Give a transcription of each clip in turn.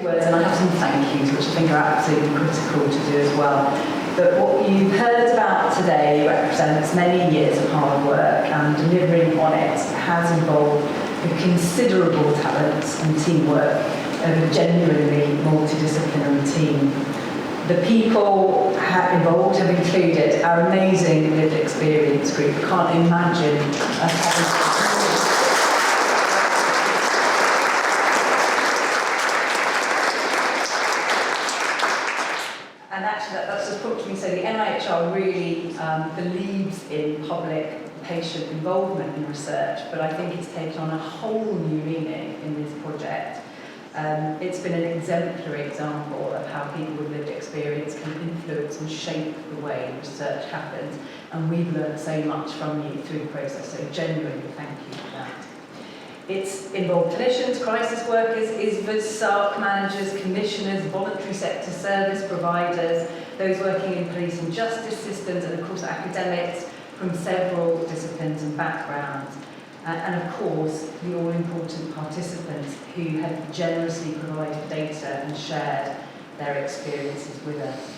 Words, and I have some thank yous, which I think are absolutely critical to do as well. But what you've heard about today represents many years of hard work, and delivering on it has involved a considerable talent and teamwork of a genuinely multidisciplinary team. The people involved have included our amazing lived experience group. I can't imagine us having. And actually, that's just prompted me to say the NIHR really believes in public-patient involvement in research, but I think it's taken on a whole new meaning in this project. It's been an exemplary example of how people with lived experience can influence and shape the way research happens, and we've learned so much from you through the process, so genuinely thank you for that. It's involved clinicians, crisis workers, ISVAs, SARC managers, commissioners, voluntary sector service providers, those working in police and justice systems, and of course academics from several disciplines and backgrounds. And of course, the all-important participants who have generously provided data and shared their experiences with us.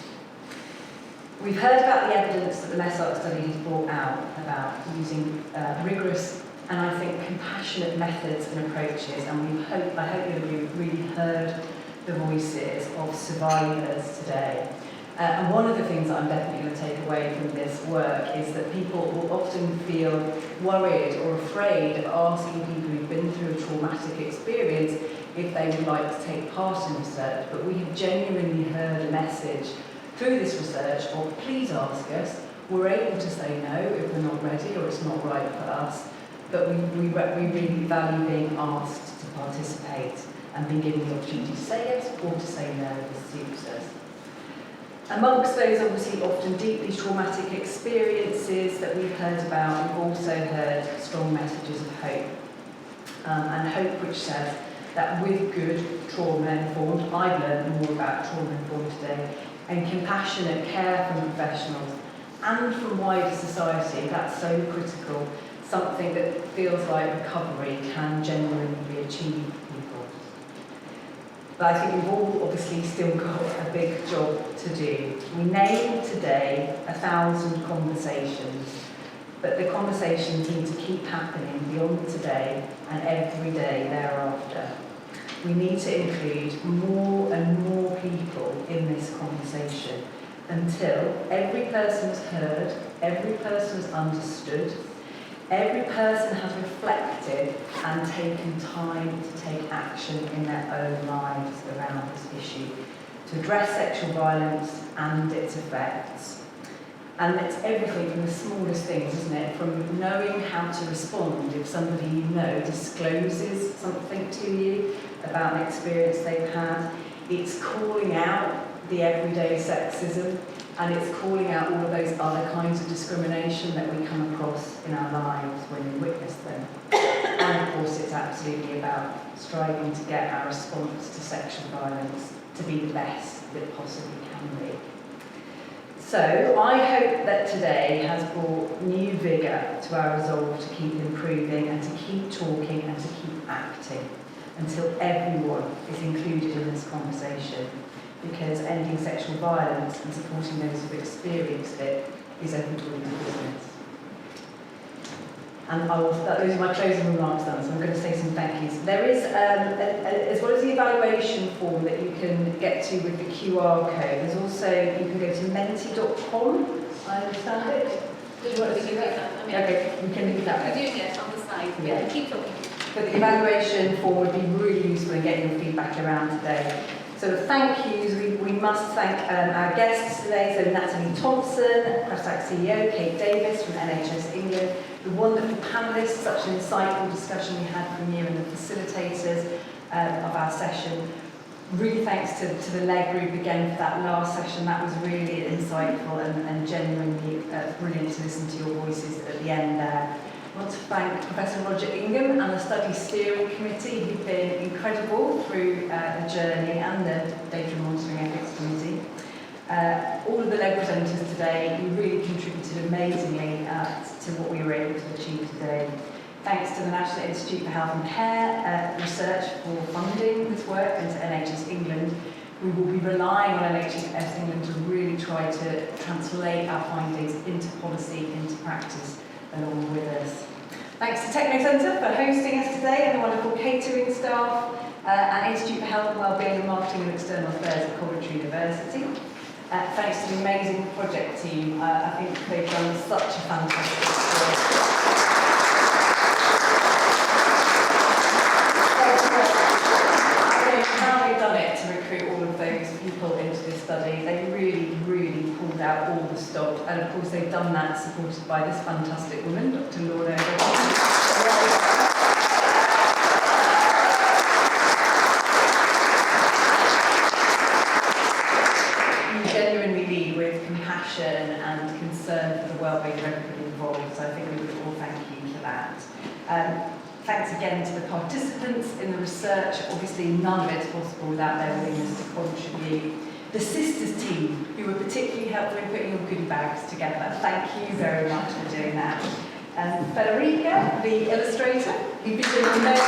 We've heard about the evidence that the MESARC study has brought out about using rigorous and I think compassionate methods and approaches, and I hope you've really heard the voices of survivors today. And one of the things that I'm definitely going to take away from this work is that people will often feel worried or afraid of asking people who've been through a traumatic experience if they would like to take part in research. But we have genuinely heard a message through this research of please ask us. We're able to say no if we're not ready or it's not right for us. But we really value being asked to participate and being given the opportunity to say yes or to say no if it suits us. Amongst those obviously often deeply traumatic experiences that we've heard about, we've also heard strong messages of hope. And hope which says that with good trauma-informed, I've learned more about trauma-informed today, and compassionate care from professionals and from wider society, that's so critical. Something that feels like recovery can genuinely be achieved for people. But I think we've all obviously still got a big job to do. We named today 1,000 conversations, but the conversations need to keep happening beyond today and every day thereafter. We need to include more and more people in this conversation until every person is heard, every person is understood, every person has reflected and taken time to take action in their own lives around this issue, to address sexual violence and its effects. And it's everything from the smallest things, isn't it? From knowing how to respond if somebody you know discloses something to you about an experience they've had. It's calling out the everyday sexism, and it's calling out all of those other kinds of discrimination that we come across in our lives when we witness them. And of course, it's absolutely about striving to get our response to sexual violence to be the best that it possibly can be. So I hope that today has brought new vigour to our resolve to keep improving and to keep talking and to keep acting until everyone is included in this conversation, because ending sexual violence and supporting those who've experienced it is everybody's business. And those are my closing remarks done, so I'm going to say some thank yous. There is, as well as the evaluation form that you can get to with the QR code, there's also, you can go to menti.com, I understand it. Do you want to do that? Okay, we can do that. We do, yes, on the side. Yeah. Keep talking. But the evaluation form would be really useful in getting your feedback around today. So thank yous, we must thank our guests today, so Natalie Thompson, Crestac CEO, Kate Davis from NHS England, the wonderful panellists, such an insightful discussion we had from you and the facilitators of our session. Really thanks to the LEG group again for that last session, that was really insightful and genuinely brilliant to listen to your voices at the end there. I want to thank Professor Roger Ingham and the Study Steering Committee who've been incredible through the journey, and the Data Monitoring Ethics Committee. All of the LEG presenters today, you really contributed amazingly to what we were able to achieve today. Thanks to the National Institute for Health and Care Research for funding this work, and to NHS England. We will be relying on NHS England to really try to translate our findings into policy, into practice, along with us. Thanks to Technocentre for hosting us today, and the wonderful catering staff, and Institute for Health and Wellbeing and Marketing and External Affairs at Coventry University. Thanks to the amazing project team. I think they've done such a fantastic job. How they've done it to recruit all of those people into this study. They really pulled out all the stops, and of course they've done that supported by this fantastic woman, Dr. Lorna. You genuinely lead with compassion and concern for the well-being of everybody involved, so I think we would all thank you for that. Thanks again to the participants in the research. Obviously, none of it's possible without their willingness to contribute. The sisters team, who were particularly helpful in putting your goodie bags together. Thank you very much for doing that. Federica, the illustrator, you've been doing amazing.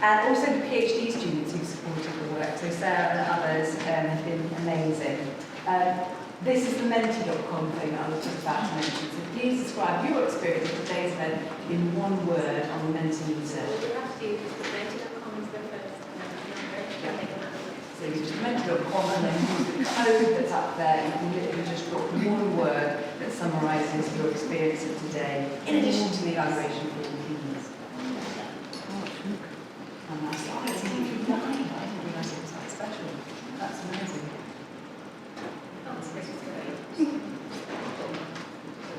And also the PhD students who supported the work. So Sarah and others have been amazing. This is the menti.com thing that I was just about to mention. So please describe your experience of today's event in one word on the Mentimeter. You have to use the menti.com is the first number. So you just menti.com and then use the code that's up there. You can literally just drop one word that summarises your experience of today, in addition to the evaluation for all keys. And that's all. It's even live. I didn't realise it was that special. That's amazing.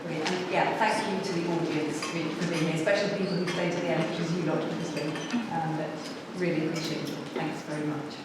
And yeah, thank you to the audience for being here, especially the people who stayed to the end, which is you lot, obviously. But really appreciate it. Thanks very much.